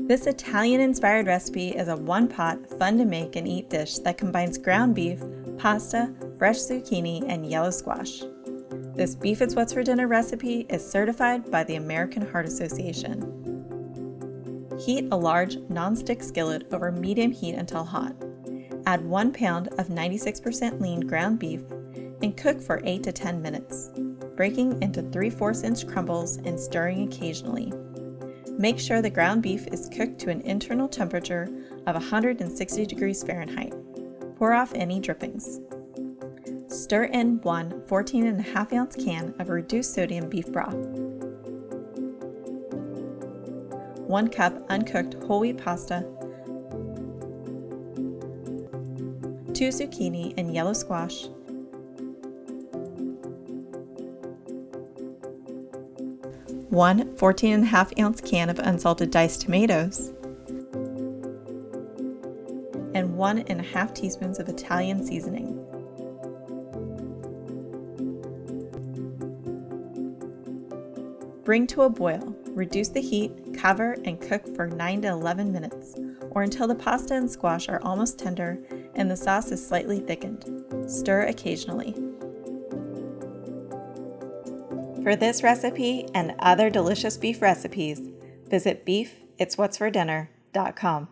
This Italian-inspired recipe is a one-pot, fun-to-make and eat dish that combines ground beef, pasta, fresh zucchini, and yellow squash. This Beef It's What's for Dinner recipe is certified by the American Heart Association. Heat a large, non-stick skillet over medium heat until hot. Add 1 pound of 96% lean ground beef and cook for 8 to 10 minutes, breaking into 3/4 inch crumbles and stirring occasionally. Make sure the ground beef is cooked to an internal temperature of 160 degrees Fahrenheit. Pour off any drippings. Stir in one 14.5 ounce can of reduced sodium beef broth, 1 cup uncooked whole wheat pasta, 2 zucchini and yellow squash, 1 14.5 ounce can of unsalted diced tomatoes, and 1.5 teaspoons of Italian seasoning. Bring to a boil, reduce the heat, cover, and cook for 9 to 11 minutes, or until the pasta and squash are almost tender and the sauce is slightly thickened. Stir occasionally. For this recipe and other delicious beef recipes, visit beefitswhatsfordinner.com.